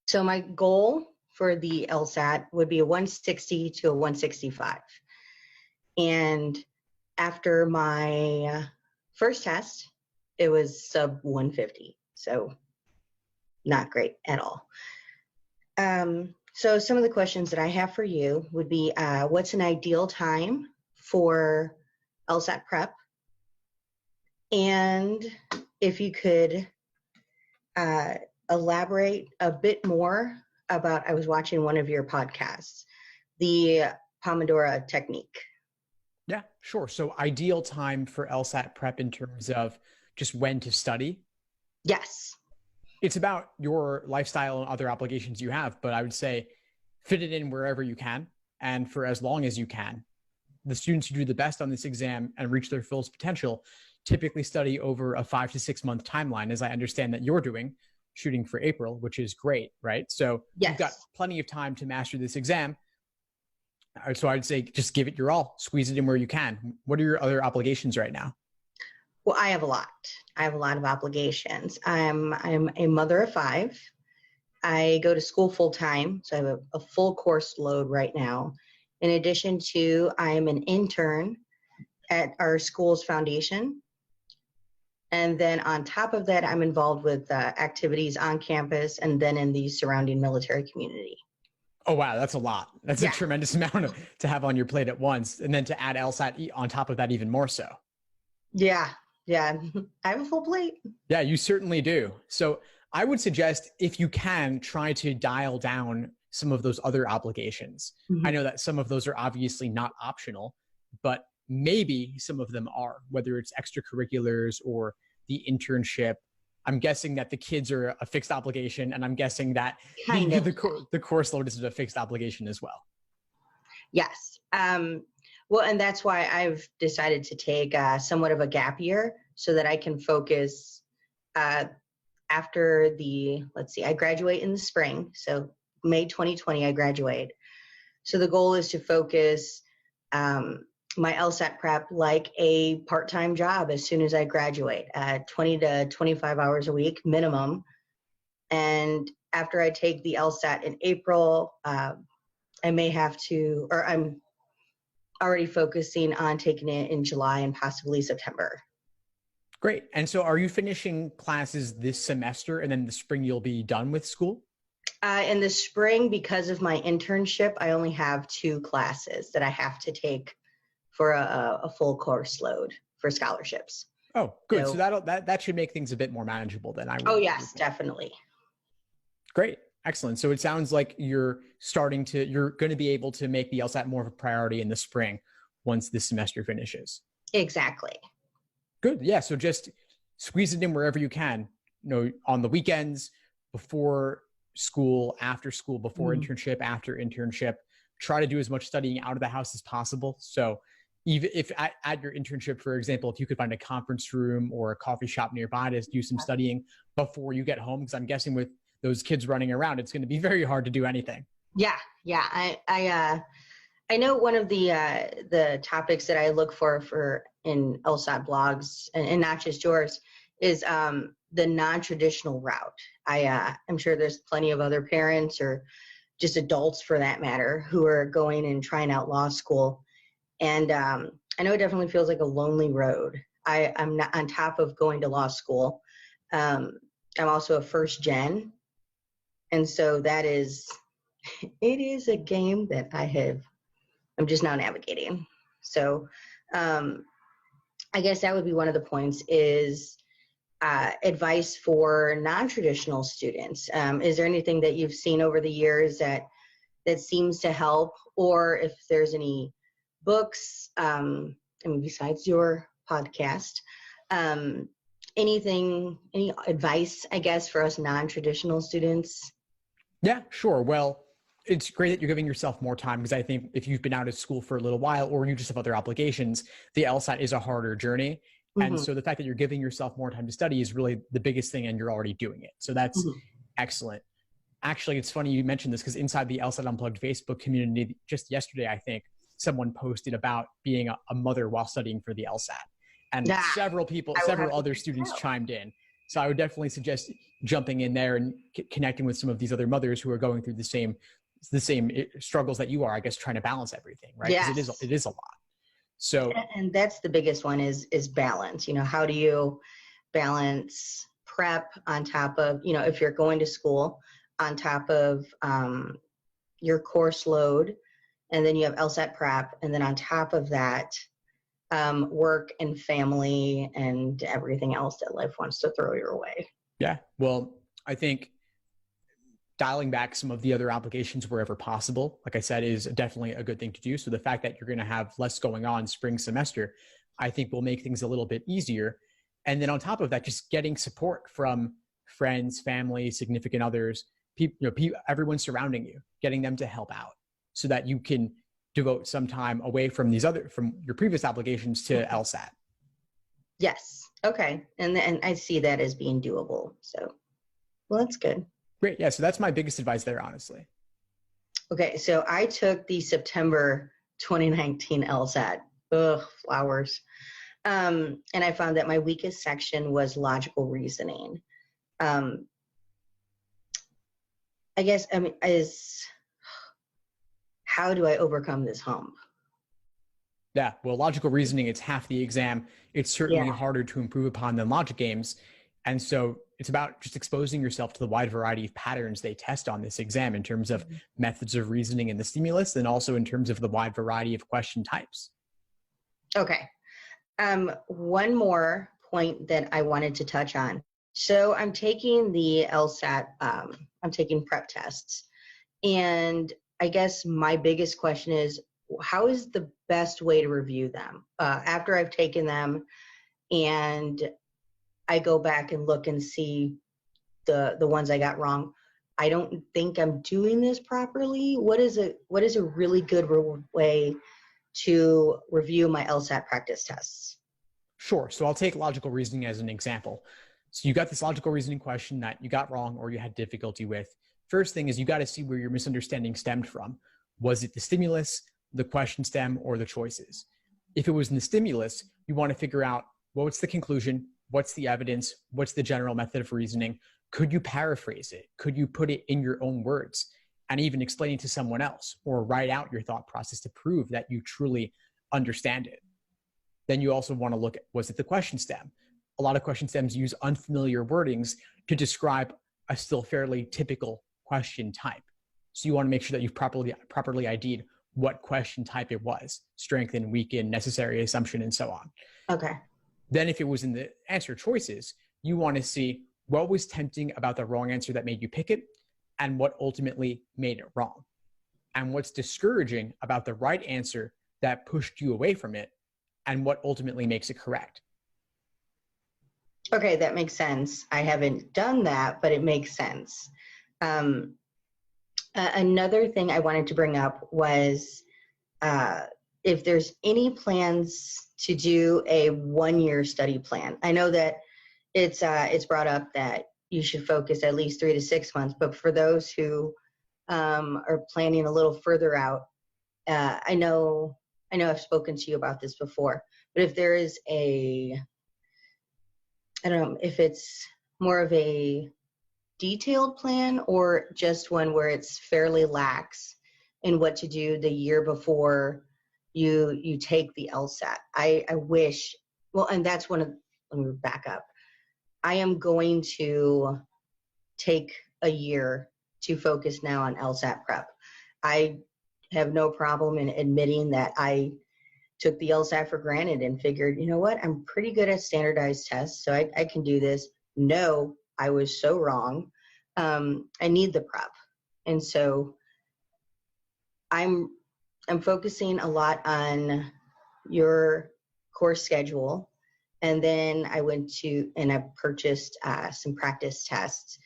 So my goal for the LSAT would be a 160 to a 165. And after my first test, it was sub 150. So not great at all. So some of the questions that I have for you would be, what's an ideal time for LSAT prep? And if you could elaborate a bit more about, I was watching one of your podcasts, the Pomodoro technique. Yeah, sure. So ideal time for LSAT prep in terms of just when to study? Yes. It's about your lifestyle and other obligations you have, but I would say fit it in wherever you can and for as long as you can. The students who do the best on this exam and reach their fullest potential typically study over a 5 to 6 month timeline, as I understand that you're doing, shooting for April, which is great, right? So yes. You've got plenty of time to master this exam. So I'd say just give it your all, squeeze it in where you can. What are your other obligations right now? Well, I have a lot. I have a lot of obligations. I'm a mother of 5. I go to school full time, so I have a full course load right now. In addition to, I am an intern at our school's foundation. And then on top of that, I'm involved with activities on campus and then in the surrounding military community. Oh, wow. That's a lot. That's a tremendous amount to have on your plate at once. And then to add LSAT on top of that, even more so. Yeah. I have a full plate. Yeah, you certainly do. So I would suggest, if you can, try to dial down some of those other obligations. Mm-hmm. I know that some of those are obviously not optional, but maybe some of them are, whether it's extracurriculars or the internship. I'm guessing that the kids are a fixed obligation, and I'm guessing that the course load is a fixed obligation as well. Yes. Well, and that's why I've decided to take somewhat of a gap year so that I can focus after I graduate in the spring. So May 2020, I graduate. So the goal is to focus my LSAT prep like a part-time job as soon as I graduate, 20 to 25 hours a week minimum. And after I take the LSAT in April, I may have to, or I'm already focusing on taking it in July and possibly September. Great. And so are you finishing classes this semester and then in the spring you'll be done with school? In the spring, because of my internship, I only have 2 classes that I have to take for a full course load for scholarships. Oh, good. So that should make things a bit more manageable then. Oh, yes, definitely. Great. Excellent. So it sounds like you're going to be able to make the LSAT more of a priority in the spring once this semester finishes. Exactly. Good. Yeah. So just squeeze it in wherever you can, on the weekends, before school, after school, before internship, after internship. Try to do as much studying out of the house as possible. So even if at your internship, for example, if you could find a conference room or a coffee shop nearby to do some studying before you get home, because I'm guessing with those kids running around, it's going to be very hard to do anything. Yeah. I know one of the topics that I look for in LSAT blogs, and not just yours, is the non-traditional route. I'm sure there's plenty of other parents or just adults for that matter who are going and trying out law school. And I know it definitely feels like a lonely road. I'm not on top of going to law school. I'm also a first gen. And so it is a game that I'm just now navigating. So I guess that would be one of the points is advice for non-traditional students. Is there anything that you've seen over the years that seems to help, or if there's any books, besides your podcast, any advice, I guess, for us non-traditional students? Yeah, sure. Well, it's great that you're giving yourself more time, because I think if you've been out of school for a little while or you just have other obligations, the LSAT is a harder journey. And so the fact that you're giving yourself more time to study is really the biggest thing, and you're already doing it. So that's excellent. Actually, it's funny you mentioned this, because inside the LSAT Unplugged Facebook community just yesterday, I think, someone posted about being a mother while studying for the LSAT. And Nah, several other students chimed in. So I would definitely suggest jumping in there and connecting with some of these other mothers who are going through the same struggles that you are, I guess, trying to balance everything, right? Because yes. it is a lot. So, And that's the biggest one is balance. How do you balance prep on top of, if you're going to school, on top of your course load, and then you have LSAT prep, and then on top of that, work and family and everything else that life wants to throw your way. yeah, well, I think dialing back some of the other obligations wherever possible, like I said, is definitely a good thing to do. So the fact that you're going to have less going on spring semester, I think will make things a little bit easier. And then on top of that, just getting support from friends, family, significant others, people, everyone surrounding you, getting them to help out so that you can devote some time away from from your previous obligations to LSAT. Yes. Okay. And I see that as being doable. So, well, that's good. Great. Yeah. So that's my biggest advice there, honestly. Okay. So I took the September 2019 LSAT. Ugh, flowers. And I found that my weakest section was logical reasoning. I guess, how do I overcome this hump? Yeah, well, logical reasoning, it's half the exam. It's certainly harder to improve upon than logic games. And so it's about just exposing yourself to the wide variety of patterns they test on this exam in terms of methods of reasoning in the stimulus, and also in terms of the wide variety of question types. Okay. One more point that I wanted to touch on. So I'm taking the LSAT, I'm taking prep tests. And I guess my biggest question is, how is the best way to review them? After I've taken them and I go back and look and see the ones I got wrong, I don't think I'm doing this properly. What is a really good way to review my LSAT practice tests? Sure. So I'll take logical reasoning as an example. So you got this logical reasoning question that you got wrong or you had difficulty with. First thing is you got to see where your misunderstanding stemmed from. Was it the stimulus, the question stem, or the choices? If it was in the stimulus, you want to figure out, well, what's the conclusion? What's the evidence? What's the general method of reasoning? Could you paraphrase it? Could you put it in your own words and even explain it to someone else, or write out your thought process to prove that you truly understand it? Then you also want to look at, was it the question stem? A lot of question stems use unfamiliar wordings to describe a still fairly typical question type. So you want to make sure that you've properly ID'd what question type it was: strengthen, weaken, necessary assumption, and so on. Okay. Then if it was in the answer choices, you want to see what was tempting about the wrong answer that made you pick it, and what ultimately made it wrong. And what's discouraging about the right answer that pushed you away from it, and what ultimately makes it correct. Okay, that makes sense. I haven't done that, but it makes sense. Another thing I wanted to bring up was if there's any plans to do a 1-year study plan. I know that it's brought up that you should focus at least 3 to 6 months, but for those who are planning a little further out, I know I've spoken to you about this before, but if there is I don't know if it's more of a detailed plan or just one where it's fairly lax in what to do the year before you take the LSAT. I wish, well, and that's let me back up. I am going to take a year to focus now on LSAT prep. I have no problem in admitting that I took the LSAT for granted and figured, you know what, I'm pretty good at standardized tests, so I can do this. No, I was so wrong. I need the prep. And so I'm focusing a lot on your course schedule. And then I went to, and I purchased some practice tests.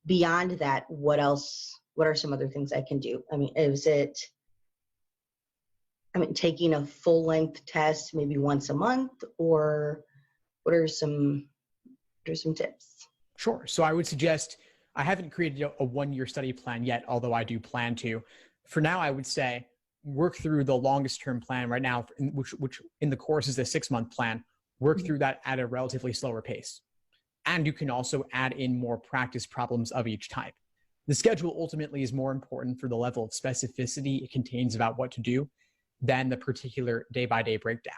Beyond that, what are some other things I can do? I mean, taking a full length test maybe once a month, or what are some tips? Sure. So I would suggest, I haven't created a 1-year study plan yet, although I do plan to. For now, I would say work through the longest term plan right now, which in the course is a 6-month plan, work through that at a relatively slower pace. And you can also add in more practice problems of each type. The schedule ultimately is more important for the level of specificity it contains about what to do than the particular day-by-day breakdown.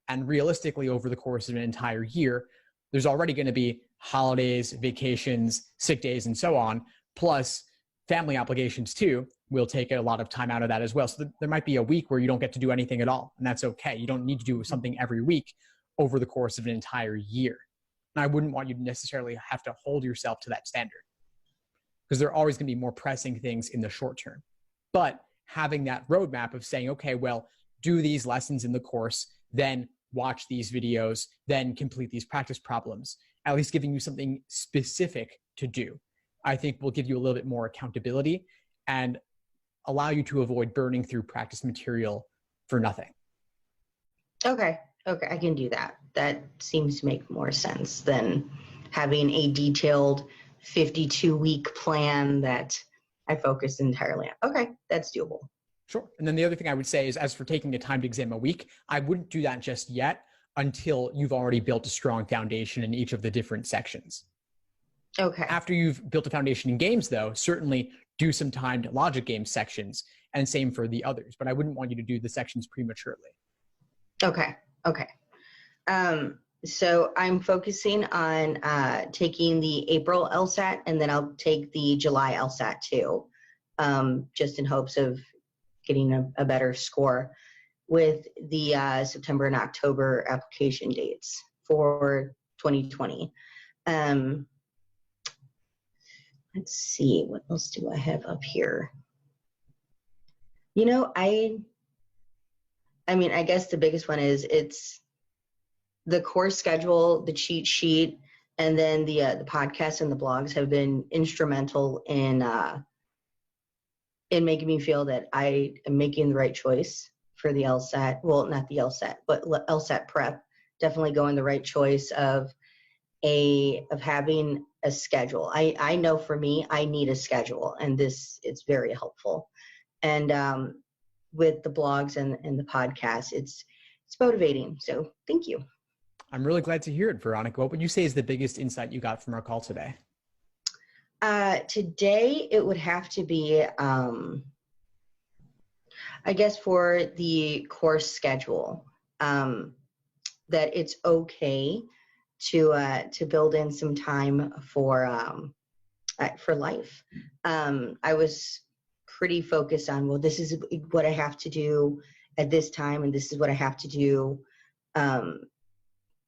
And realistically, over the course of an entire year, there's already going to be holidays, vacations, sick days, and so on, plus family obligations too will take a lot of time out of that as well. So there might be a week where you don't get to do anything at all, and that's okay. You don't need to do something every week over the course of an entire year. And I wouldn't want you to necessarily have to hold yourself to that standard, because there are always going to be more pressing things in the short term. But having that roadmap of saying, okay, well, do these lessons in the course, then watch these videos, then complete these practice problems, at least giving you something specific to do, I think will give you a little bit more accountability and allow you to avoid burning through practice material for nothing. Okay, I can do that. That seems to make more sense than having a detailed 52-week plan that I focus entirely on. Okay, that's doable. Sure. And then the other thing I would say is, as for taking the time to exam a week, I wouldn't do that just yet until you've already built a strong foundation in each of the different sections. Okay. After you've built a foundation in games, though, certainly do some timed logic game sections, and same for the others. But I wouldn't want you to do the sections prematurely. Okay. So I'm focusing on taking the April LSAT, and then I'll take the July LSAT too, just in hopes of getting a better score with the September and October application dates for 2020. Let's see, what else do I have up here? I mean, I guess the biggest one is it's the course schedule, the cheat sheet, and then the podcasts and the blogs have been instrumental in making me feel that I am making the right choice for the LSAT. Well, not the LSAT, but LSAT prep. Definitely going the right choice of having a schedule. I know for me, I need a schedule, and it's very helpful. And with the blogs and the podcast, it's motivating. So thank you. I'm really glad to hear it, Veronica. What would you say is the biggest insight you got from our call today? Today, it would have to be, I guess, for the course schedule, that it's okay to build in some time for life. I was pretty focused on, well, this is what I have to do at this time, and this is what I have to do.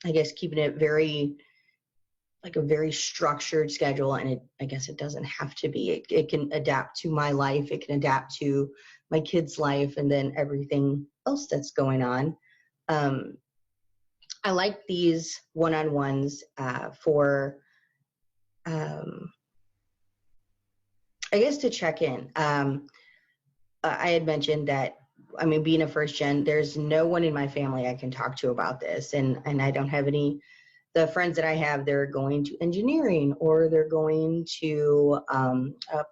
I guess keeping it a very structured schedule, and I guess it doesn't have to be. It can adapt to my life. It can adapt to my kid's life, and then everything else that's going on. I like these one-on-ones for, I guess, to check in. I had mentioned that, I mean, being a first gen, there's no one in my family I can talk to about this, and I don't have any. The friends that I have, they're going to engineering or they're going to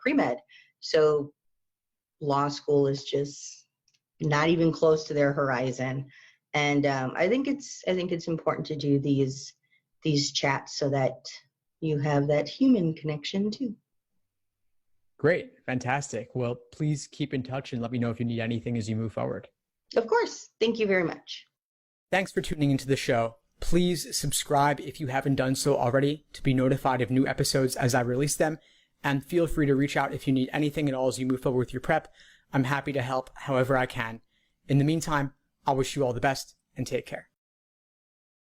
pre-med. So law school is just not even close to their horizon. And I think it's important to do these chats so that you have that human connection too. Great. Fantastic. Well, please keep in touch and let me know if you need anything as you move forward. Of course. Thank you very much. Thanks for tuning into the show. Please subscribe if you haven't done so already to be notified of new episodes as I release them. And feel free to reach out if you need anything at all as you move forward with your prep. I'm happy to help however I can. In the meantime, I'll wish you all the best and take care.